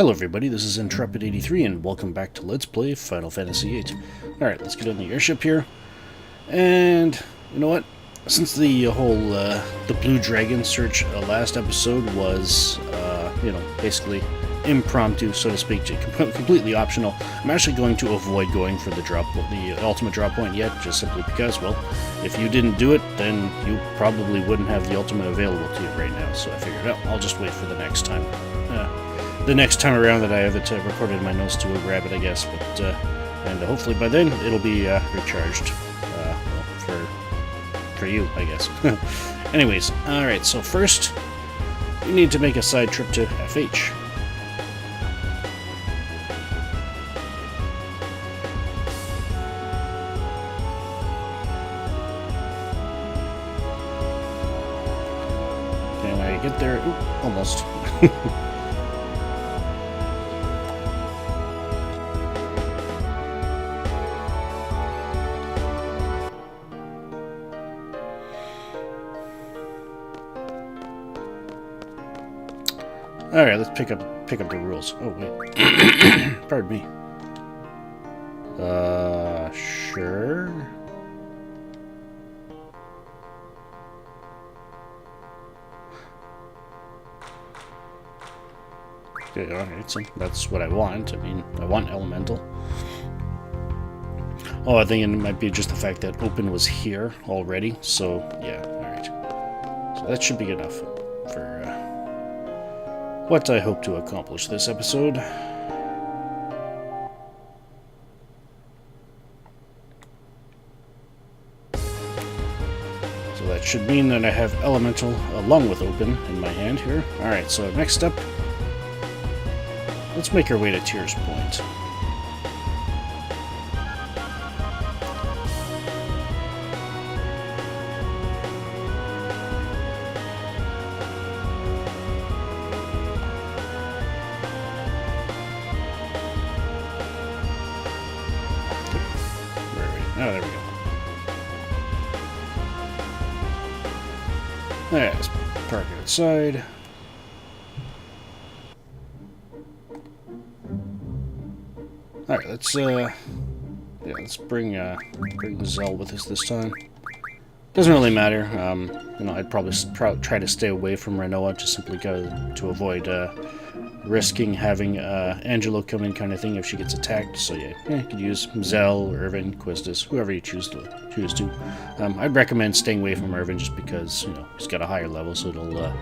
Hello everybody, this is Intrepid83 and welcome back to Let's Play Final Fantasy VIII. Alright, let's get on the airship here. And, you know what? Since the whole, the Blue Dragon search last episode was, basically impromptu, so to speak, completely optional, I'm actually going to avoid going for the ultimate drop point yet, just simply because, well, if you didn't do it, then you probably wouldn't have the ultimate available to you right now, so I figured, I'll just wait for the next time. The next time around that I have it recorded in my notes to grab it, I guess, but and hopefully by then it'll be recharged, for you, I guess. Anyways, alright, so first we need to make a side trip to FH. Can I get there? Ooh, almost. Alright, let's pick up the rules. Oh, wait. Pardon me. Sure. Okay, alright, so that's what I want. I mean, I want Elemental. Oh, I think it might be just the fact that Open was here already, so, yeah, alright. So that should be enough for, what I hope to accomplish this episode. So that should mean that I have Elemental along with Open in my hand here. Alright, so next up, let's make our way to Tears Point. Oh, there we go. Alright, let's park it outside. Alright, let's bring Zell with us this time. Doesn't really matter. I'd probably try to stay away from Renoa just simply to avoid risking having Angelo come in kind of thing if she gets attacked. So yeah, you could use Zell, Irvin, Quistis, whoever you choose to. I'd recommend staying away from Irvin just because, he's got a higher level, so it'll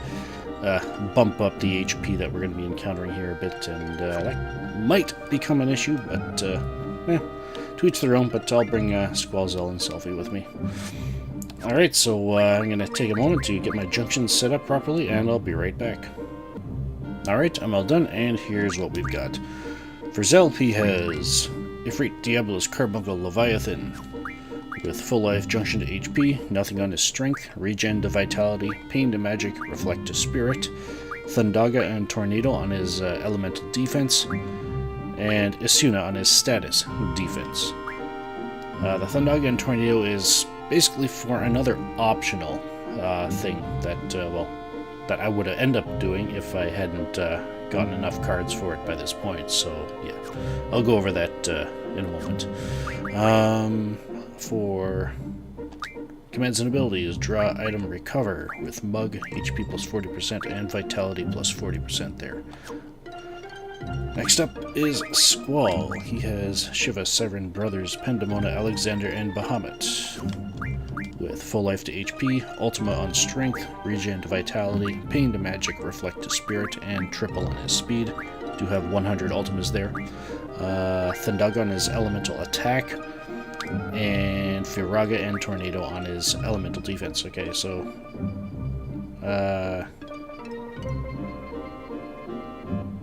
bump up the HP that we're going to be encountering here a bit, and that might become an issue, but to each their own, but I'll bring Squall, Zell, and Selfie with me. Alright, so I'm going to take a moment to get my junctions set up properly, and I'll be right back. Alright, I'm all done, and here's what we've got. For Zell, he has Ifrit Diablo's Carbuncle Leviathan, with full life, junction to HP, nothing on his strength, regen to vitality, pain to magic, reflect to spirit, Thundaga and Tornado on his elemental defense, and Isuna on his status defense. The Thundaga and Tornado is basically for another optional thing that, that I would end up doing if I hadn't gotten enough cards for it by this point, so yeah, I'll go over that in a moment. For commands and abilities, draw item recover with Mug, HP plus 40% and Vitality plus 40% there. Next up is Squall. He has Shiva, Severin, Brothers, Pendemona, Alexander, and Bahamut. With full life to HP, Ultima on strength, regen to vitality, pain to magic, reflect to spirit, and triple on his speed. Do have 100 Ultimas there. Thundaga on his elemental attack, and Firaga and Tornado on his elemental defense. Okay, so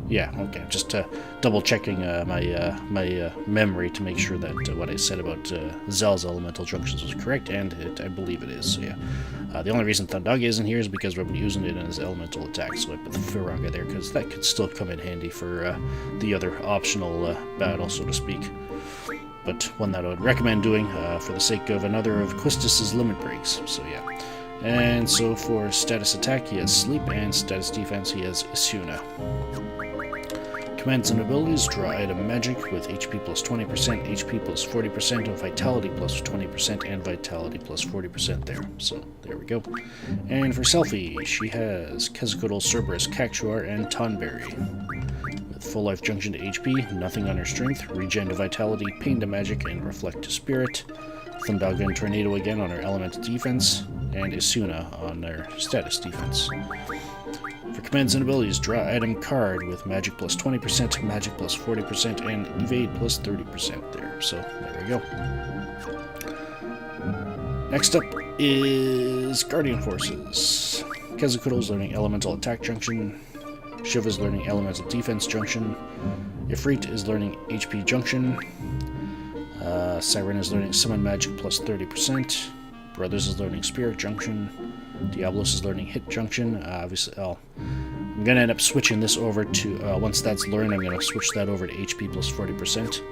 yeah, okay, just double checking my memory to make sure that what I said about Zell's elemental junctions was correct, and I believe it is, so yeah. The only reason Thundaga isn't here is because we're using it in his elemental attack, so I put the Firaga there, because that could still come in handy for the other optional battle, so to speak. But one that I would recommend doing for the sake of another of Quistis' limit breaks, so yeah. And so for status attack, he has Sleep, and status defense, he has Isuna. commands and abilities, draw item magic with HP plus 20%, HP plus 40%, and Vitality plus 20%, and Vitality plus 40% there. So, there we go. And for Selfie, she has Quetzalcoatl, Cerberus, Cactuar, and Tonberry. With full life junction to HP, nothing on her strength, regen to Vitality, pain to magic, and reflect to spirit. Thundaga and Tornado again on her element defense, and Isuna on their status defense. For commands and abilities, draw item card with magic plus 20%, magic plus 40%, and evade plus 30% there. So, there we go. Next up is Guardian Forces. Quetzalcoatl is learning Elemental Attack Junction. Shiva is learning Elemental Defense Junction. Ifrit is learning HP Junction. Siren is learning Summon Magic plus 30%. Brothers is learning Spirit Junction. Diablos is learning Hit Junction. Obviously, I'm going to end up switching this over to, once that's learned, I'm going to switch that over to HP plus 40%.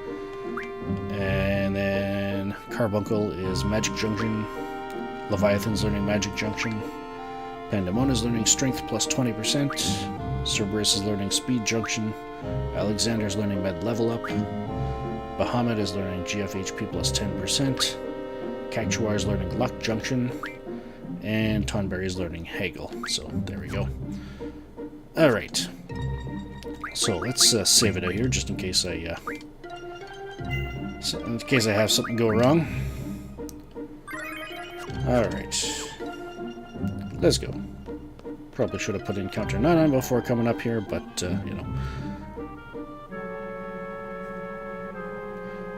And then Carbuncle is Magic Junction. Leviathan's learning Magic Junction. Pandemon is learning Strength plus 20%. Cerberus is learning Speed Junction. Alexander's learning Med Level Up. Bahamut is learning GF HP plus 10%. Cactuar is learning Luck Junction. And Tonberry is learning Hagel. So, there we go. Alright. So, let's save it out here, just in case I have something go wrong. Alright. Let's go. Probably should have put in counter 9 before coming up here, but, you know.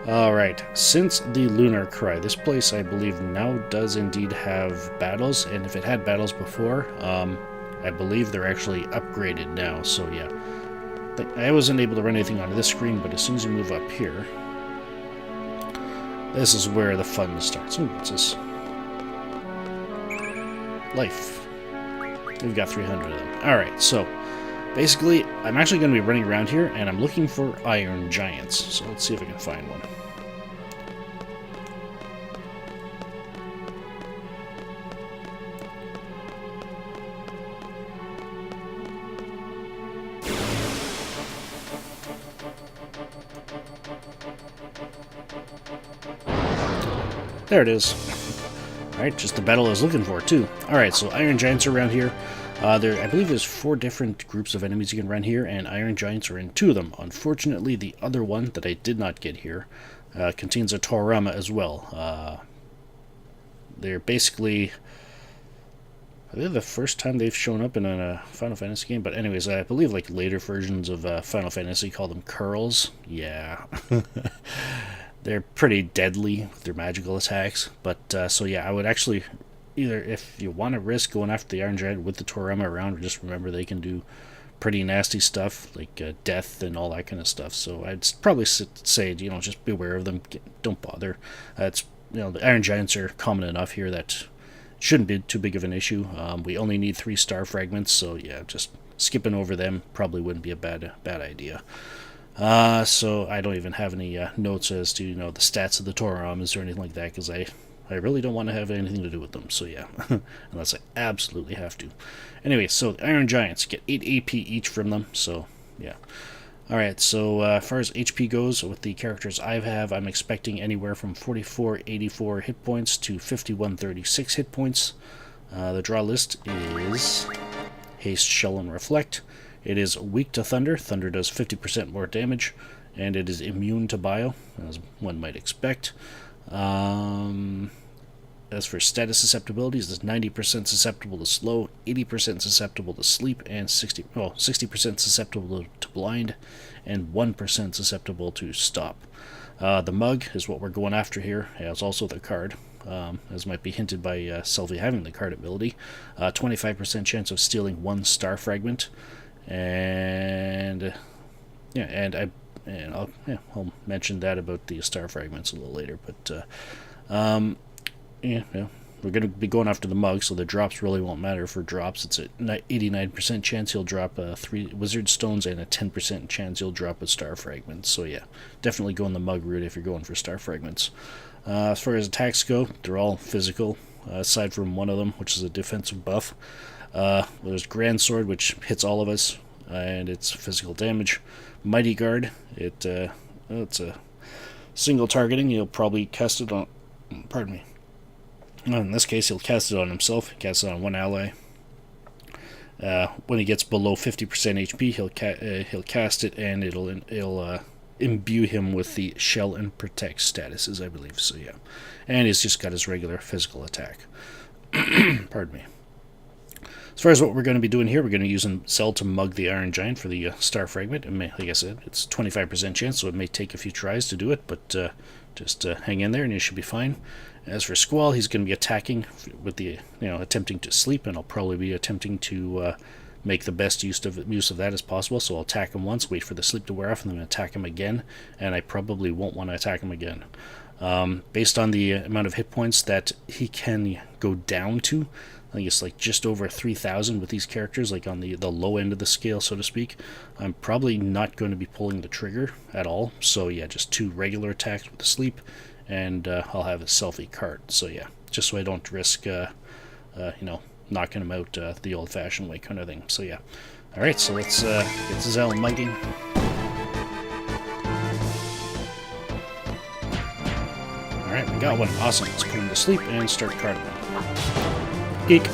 Alright, since the Lunar Cry, this place, I believe, now does indeed have battles, and if it had battles before, I believe they're actually upgraded now, so yeah. I wasn't able to run anything onto this screen, but as soon as you move up here, this is where the fun starts. Ooh, what's this? Life. We've got 300 of them. Alright, so basically, I'm actually going to be running around here, and I'm looking for Iron Giants. So let's see if I can find one. There it is. Alright, just the battle I was looking for, too. Alright, so Iron Giants are around here. I believe there's 4 different groups of enemies you can run here, and Iron Giants are in 2 of them. Unfortunately, the other one that I did not get here contains a Torarama as well. They're basically, I believe, the first time they've shown up in a Final Fantasy game, but anyways, I believe like later versions of Final Fantasy call them Curls. Yeah. They're pretty deadly with their magical attacks, but so yeah, I would actually, either if you want to risk going after the Iron Giant with the Torarama around, just remember they can do pretty nasty stuff, like death and all that kind of stuff, so I'd probably say, you know, just beware of them, don't bother. It's, you know, the Iron Giants are common enough here that it shouldn't be too big of an issue. We only need 3 star fragments, so yeah, just skipping over them probably wouldn't be a bad idea. So I don't even have any notes as to, you know, the stats of the Toraramas or anything like that, because I really don't want to have anything to do with them, so yeah, unless I absolutely have to. Anyway, so the Iron Giants get 8 AP each from them, so yeah. Alright, so as far as HP goes, with the characters I have, I'm expecting anywhere from 4484 hit points to 5136 hit points. The draw list is Haste, Shell, and Reflect. It is weak to Thunder. Thunder does 50% more damage, and it is immune to Bio, as one might expect. As for status susceptibilities, it's 90% susceptible to slow, 80% susceptible to sleep, and 60% susceptible to blind, and 1% susceptible to stop. The mug is what we're going after here. It has also the card, as might be hinted by Selvi having the card ability. 25% chance of stealing 1 star fragment, and yeah, I'll mention that about the star fragments a little later, but yeah, we're going to be going after the mug, so the drops really won't matter. For drops, it's a 89% chance he'll drop 3 wizard stones and a 10% chance he'll drop a star fragment. So yeah, definitely go on the mug route if you're going for star fragments. As far as attacks go, they're all physical, aside from one of them, which is a defensive buff. There's Grand Sword, which hits all of us, and it's physical damage. Mighty Guard. It's a single targeting. He'll probably cast it on... Pardon me. In this case, he'll cast it on himself. He casts it on one ally. When he gets below 50% HP, he'll cast it, and it'll imbue him with the Shell and Protect statuses, I believe. So yeah, and he's just got his regular physical attack. Pardon me. As far as what we're going to be doing here, we're going to use Zell to mug the Iron Giant for the Star Fragment. It may, like I said, it's 25% chance, so it may take a few tries to do it, but just hang in there and you should be fine. As for Squall, he's going to be attacking with the, attempting to sleep, and I'll probably be attempting to make the best use of that as possible. So I'll attack him once, wait for the sleep to wear off, and then attack him again, and I probably won't want to attack him again. Based on the amount of hit points that he can go down to, I think it's like just over 3,000 with these characters, like on the low end of the scale, so to speak. I'm probably not going to be pulling the trigger at all. So yeah, just 2 regular attacks with the sleep, and I'll have a selfie card. So yeah, just so I don't risk, knocking him out the old-fashioned way kind of thing. So yeah. All right, so let's get Zell mighty. All right, we got one. Awesome. Let's put him to sleep and start card one. Geek.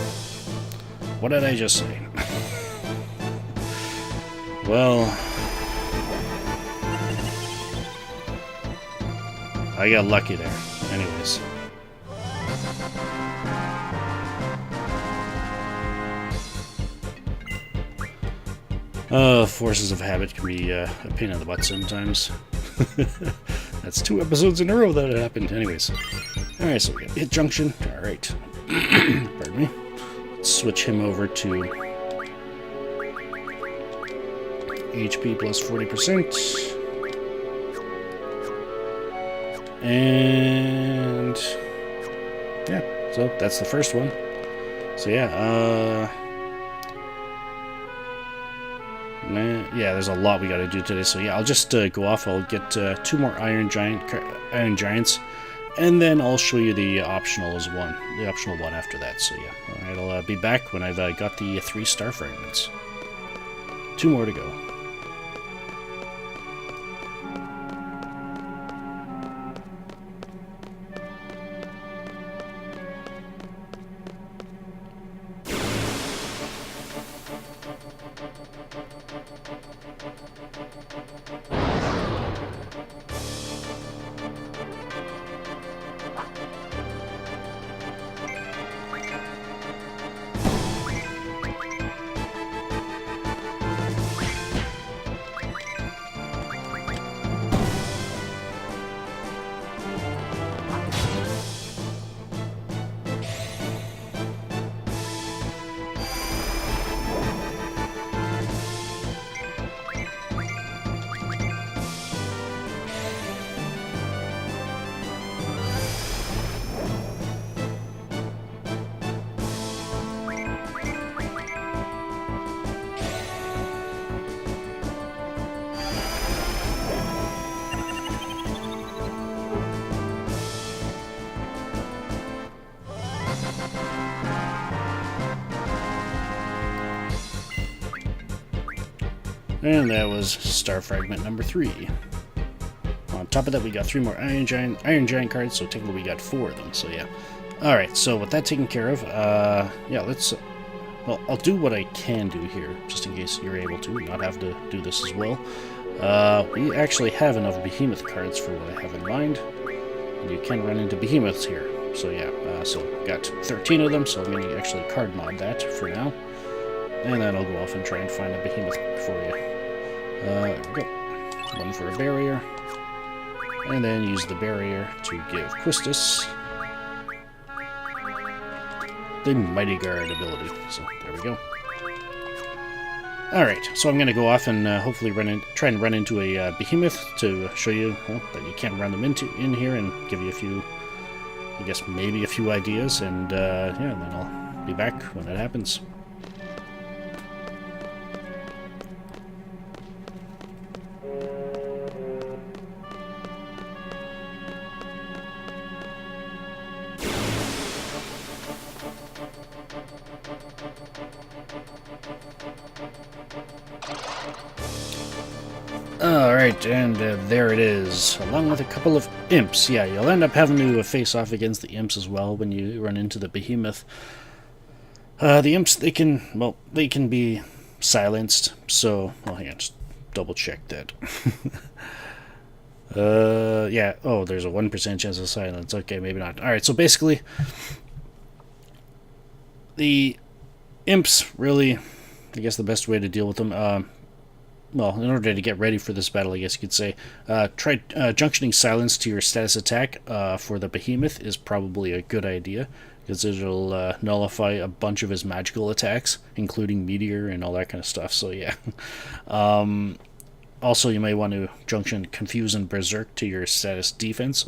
What did I just say? Well, I got lucky there. Anyways. Forces of habit can be a pain in the butt sometimes. That's 2 episodes in a row that it happened. Anyways. Alright, so we got Hit Junction. Alright. Pardon me. Let's switch him over to HP plus 40%. And yeah, so that's the first one. So yeah, yeah, there's a lot we got to do today. So yeah, I'll just go off. I'll get 2 more Iron Giants. And then I'll show you the optional one after that. So yeah, alright, I'll be back when I've got the 3 Star Fragments. 2 more to go. And that was Star Fragment number 3. On top of that, we got 3 more Iron Giant cards, so technically we got 4 of them, so yeah. Alright, so with that taken care of, yeah, let's... well, I'll do what I can do here, just in case you're able to, not have to do this as well. We actually have enough Behemoth cards for what I have in mind, and you can run into Behemoths here. So yeah, so got 13 of them, so I'm going to actually card mod that for now. And then I'll go off and try and find a Behemoth for you. There we go. 1 for a barrier. And then use the barrier to give Quistis the Mighty Guard ability. So there we go. Alright, so I'm going to go off and hopefully try and run into a Behemoth to show you that you can run them in here and give you a few, I guess maybe a few ideas, and yeah, and then I'll be back when it happens. Alright, and there it is, along with a couple of imps. Yeah, you'll end up having to face off against the imps as well when you run into the behemoth. The imps, they can be silenced, so, well, hang on, just double check that. Yeah, oh, there's a 1% chance of silence. Okay, maybe not. Alright, so basically, the imps, really, I guess the best way to deal with them, well, in order to get ready for this battle, I guess you could say, try junctioning silence to your status attack for the behemoth is probably a good idea, because it'll nullify a bunch of his magical attacks, including meteor and all that kind of stuff, so yeah. Also, you may want to junction confuse and berserk to your status defense,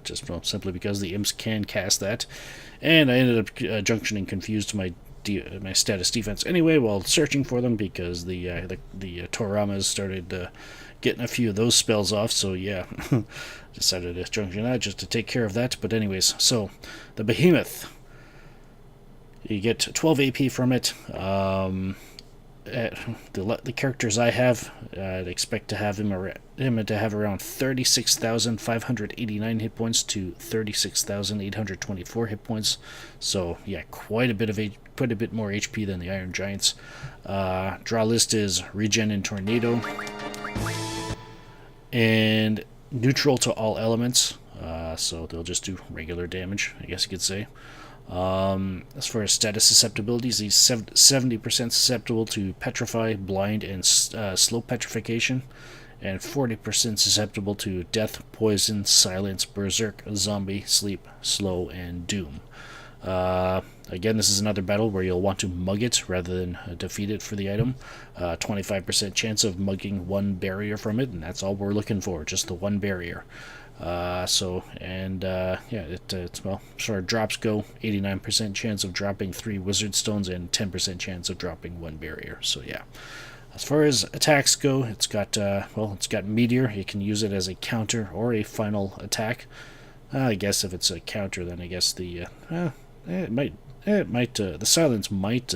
just simply because the imps can cast that, and I ended up junctioning confuse to my status defense anyway while searching for them, because the Toramas started getting a few of those spells off, so yeah. Decided to junction that just to take care of that. But anyways, so the behemoth, you get 12 AP from it. The characters I have, I'd expect to have him to have around 36,589 hit points to 36,824 hit points. So yeah, quite a bit more HP than the Iron Giants. Draw list is Regen and Tornado, and neutral to all elements. So they'll just do regular damage, I guess you could say. As far as status susceptibilities, he's 70% susceptible to Petrify, Blind, and Slow Petrification, and 40% susceptible to Death, Poison, Silence, Berserk, Zombie, Sleep, Slow, and Doom. Again, this is another battle where you'll want to mug it rather than defeat it for the item. 25% chance of mugging one barrier from it, and that's all we're looking for, just the one barrier. Yeah, it's, well, as far as drops go, 89% chance of dropping 3 wizard stones and 10% chance of dropping 1 barrier. So yeah. As far as attacks go, it's got meteor. You can use it as a counter or a final attack. I guess if it's a counter, then I guess the silence might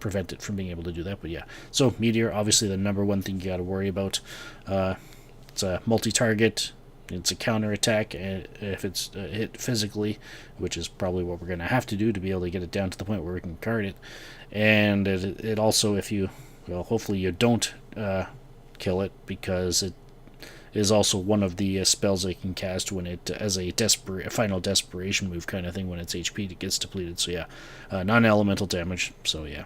prevent it from being able to do that. But yeah, so meteor, obviously the number one thing you got to worry about. It's a multi-target. It's a counter attack if it's hit physically, which is probably what we're going to have to do to be able to get it down to the point where we can card it. And it also, if you, well, hopefully you don't kill it, because it is also one of the spells I can cast when it, as a final desperation move kind of thing, when its HP gets depleted. So yeah, non-elemental damage. So yeah.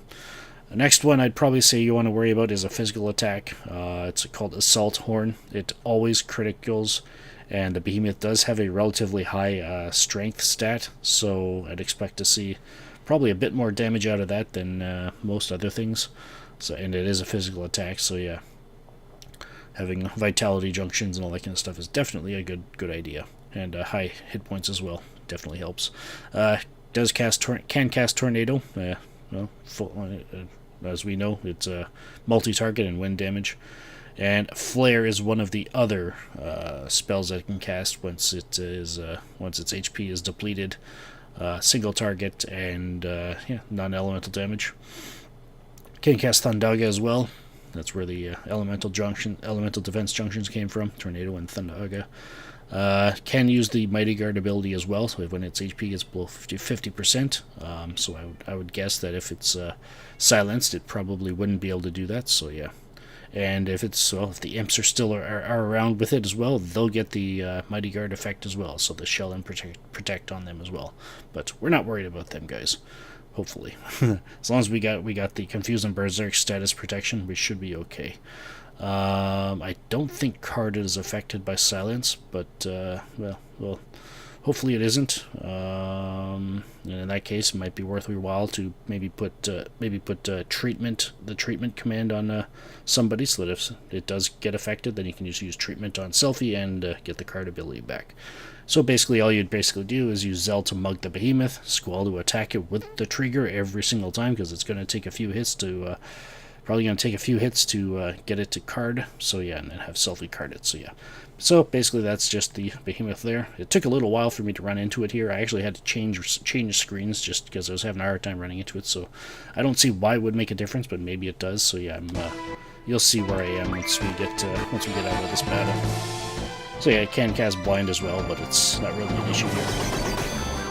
The next one I'd probably say you want to worry about is a physical attack. It's called Assault Horn. It always criticals, and the behemoth does have a relatively high strength stat, so I'd expect to see probably a bit more damage out of that than most other things. So, and it is a physical attack, so yeah, having vitality junctions and all that kind of stuff is definitely a good idea, and high hit points as well definitely helps. Can cast Tornado. Well, as we know, it's a multi-target and wind damage. And Flare is one of the other spells that it can cast once its HP is depleted. Single target and yeah, non-elemental damage. Can cast Thundaga as well. That's where the elemental defense junctions came from. Tornado and Thundaga. Can use the Mighty Guard ability as well, so when its HP gets below 50%. So I would guess that if it's silenced, it probably wouldn't be able to do that. So yeah, and if the imps are still are around with it as well, they'll get the Mighty Guard effect as well. So the shell and protect on them as well. But we're not worried about them, guys. Hopefully, as long as we got the Confuse and Berserk status protection, we should be okay. I don't think Carded is affected by silence, but well, hopefully it isn't. And in that case, it might be worth your while to maybe put the treatment command on somebody, so that if it does get affected, then you can just use treatment on Selfie and get the card ability back. So basically, all you'd do is use Zell to mug the behemoth, Squall to attack it with the trigger every single time, because it's going to take a few hits to. Probably going to take a few hits to get it to card, so yeah, and then have Selfie card it, so yeah. So basically that's just the behemoth there. It took a little while for me to run into it here. I actually had to change screens just because I was having a hard time running into it, so I don't see why it would make a difference, but maybe it does, so yeah, I'm you'll see where I am once we get out of this battle. So yeah, I can cast Blind as well, but it's not really an issue here.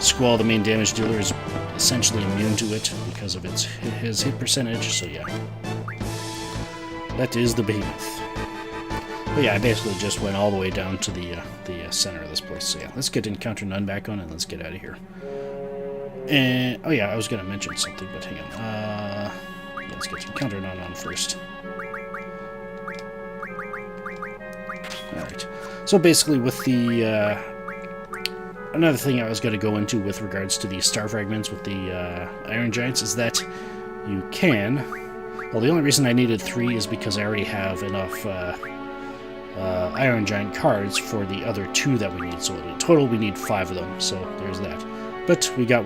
Squall, the main damage dealer, is essentially immune to it because of his hit percentage, so yeah. That is the Behemoth. But yeah, I basically just went all the way down to the center of this place, so yeah. Let's get Encounter None back on and let's get out of here. And, oh yeah, I was going to mention something, but hang on. Let's get Encounter None on first. Alright. So basically with the... another thing I was going to go into with regards to the Star Fragments with the Iron Giants is that you can... Well, the only reason I needed 3 is because I already have enough Iron Giant cards for the other 2 that we need. So in total we need 5 of them, so there's that. But we got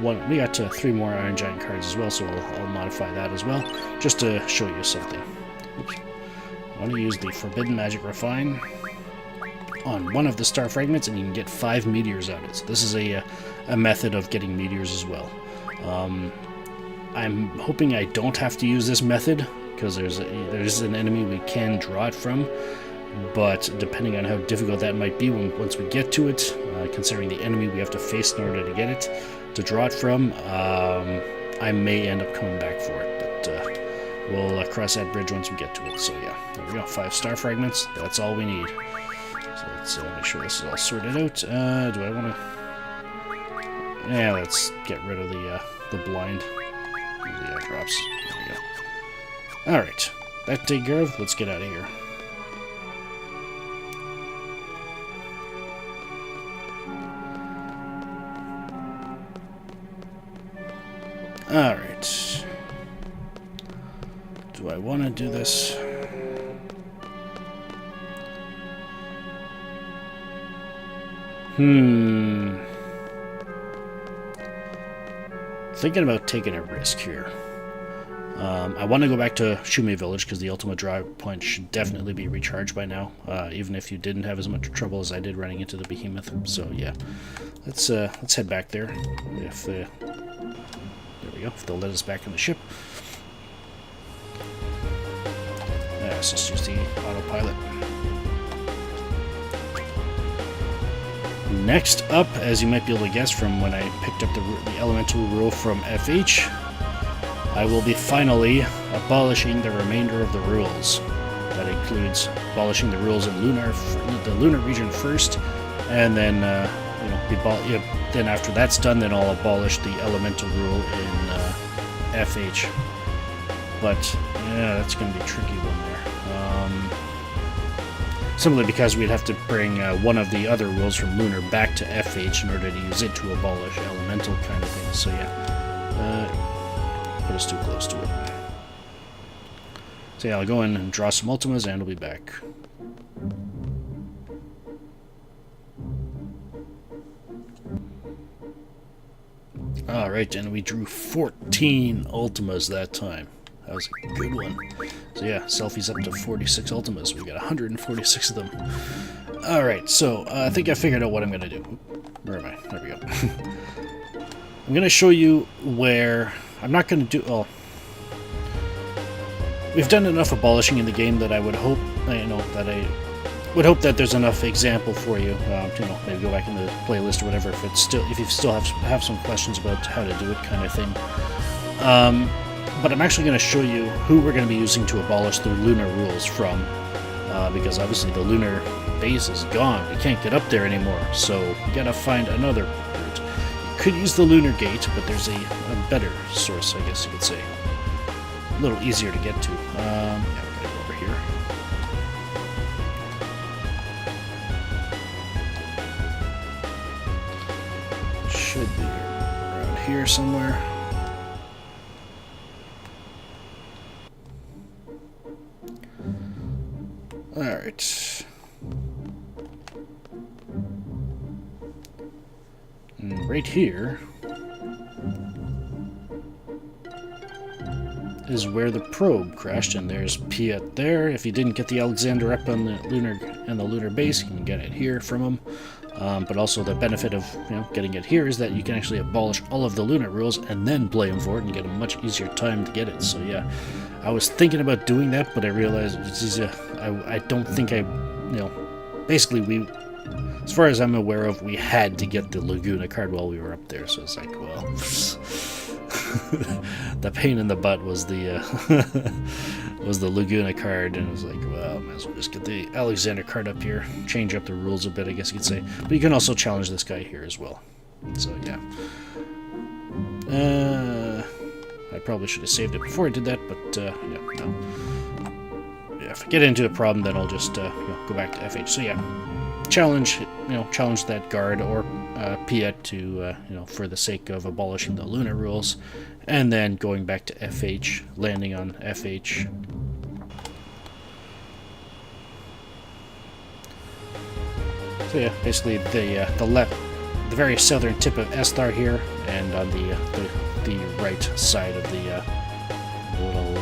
3 more Iron Giant cards as well, so I'll modify that as well, just to show you something. Oops. I want to use the Forbidden Magic Refine on one of the Star Fragments, and you can get 5 meteors out of it. So this is a method of getting meteors as well. I'm hoping I don't have to use this method, because there's an enemy we can draw it from, but depending on how difficult that might be once we get to it, considering the enemy we have to face in order to get it, to draw it from, I may end up coming back for it, but we'll cross that bridge once we get to it. So yeah, there we go, 5 Star Fragments, that's all we need. So let's make sure this is all sorted out. Do I want to... Yeah, let's get rid of the blind. The drops. There we go. Alright, that taken care of, let's get out of here. Alright. Do I want to do this? Thinking about taking a risk here. I want to go back to Shumei Village because the ultimate drive point should definitely be recharged by now, even if you didn't have as much trouble as I did running into the Behemoth. So yeah, let's head back there. If there we go. If they'll let us back in the ship. Let's just use the autopilot. Next up, as you might be able to guess from when I picked up the elemental rule from FH, I will be finally abolishing the remainder of the rules. That includes abolishing the rules in the lunar region first, and then then after that's done, then I'll abolish the elemental rule in FH. But yeah, that's going to be a tricky one there. Simply because we'd have to bring one of the other rules from Lunar back to FH in order to use it to abolish elemental kind of thing. So yeah, put us too close to it. So yeah, I'll go in and draw some Ultimas and I'll be back. Alright, and we drew 14 Ultimas that time. That was a good one. So yeah, Selfie's up to 46 Ultimas. We got 146 of them. Alright, so I think I figured out what I'm going to do. Where am I? There we go. I'm going to show you where... I'm not going to do... Well, we've done enough abolishing in the game that I would hope... that there's enough example for you. Maybe go back in the playlist or whatever if you still have some questions about how to do it, kind of thing. But I'm actually going to show you who we're going to be using to abolish the lunar rules from, because obviously the lunar base is gone. We can't get up there anymore, so we got to find another route. You could use the lunar gate, but there's a better source, I guess you could say. A little easier to get to. Yeah, we got to go over here. Should be around here somewhere. Alright. And right here is where the probe crashed, and there's Piet there. If you didn't get the Alexander up on the lunar base, you can get it here from him. But also the benefit of getting it here is that you can actually abolish all of the lunar rules and then play him for it and get a much easier time to get it. So yeah, I was thinking about doing that, but I realized I don't think basically as far as I'm aware of, we had to get the Laguna card while we were up there, so it's like, well, the pain in the butt was the was the Laguna card, and it was like, well, might as well just get the Alexander card up here, change up the rules a bit, I guess you could say. But you can also challenge this guy here as well. So yeah. I probably should have saved it before I did that, but yeah, no. Yeah, if I get into a problem, then I'll just go back to FH. So yeah, challenge that guard or Piet to for the sake of abolishing the lunar rules, and then going back to FH, landing on FH. So yeah, basically the very southern tip of Esthar here, and on the right side of the little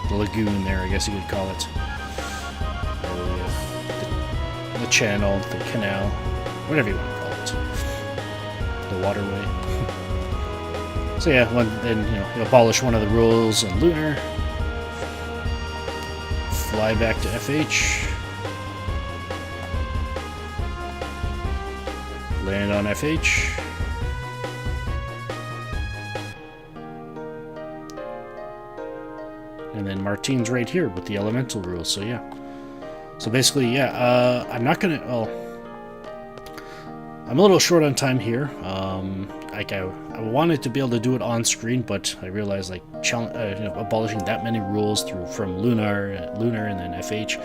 the lagoon there, I guess you could call it. The channel, the canal, whatever you want to call it. The waterway. So yeah, then you abolish one of the rules in Lunar. Fly back to FH. Land on FH. And then Martine's right here with the elemental rules, so yeah. So basically, yeah, I'm not gonna, well, I'm a little short on time here. Like I wanted to be able to do it on screen, but I realized like abolishing that many rules from Lunar and then FH,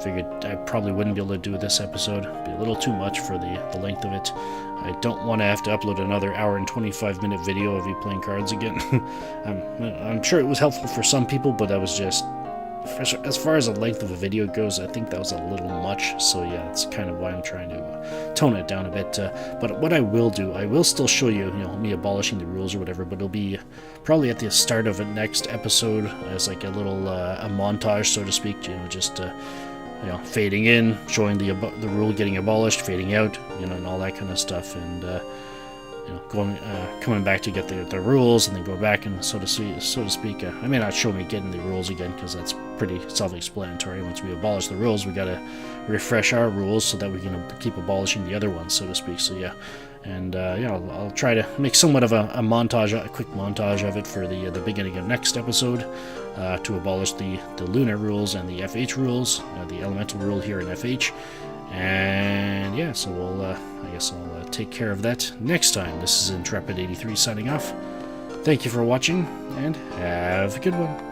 figured I probably wouldn't be able to do this episode. It'd be a little too much for the length of it. I don't want to have to upload another hour and 25-minute video of you playing cards again. I'm sure it was helpful for some people, but that was just, as far as the length of the video goes, I think that was a little much. So yeah, that's kind of why I'm trying to tone it down a bit. But what I will do, I will still show you, me abolishing the rules or whatever, but it'll be probably at the start of a next episode as like a little a montage, so to speak. Just fading in, showing the rule getting abolished, fading out, and all that kind of stuff, and coming back to get the rules, and then go back and so to speak. I may not show me getting the rules again because that's pretty self-explanatory. Once we abolish the rules, we gotta refresh our rules so that we can keep abolishing the other ones, so to speak. So yeah, and I'll try to make somewhat of a montage, a quick montage of it for the beginning of next episode, to abolish the lunar rules and the FH rules, the elemental rule here in FH. And yeah, so I guess I'll take care of that next time. This is Intrepid83 signing off. Thank you for watching, and have a good one.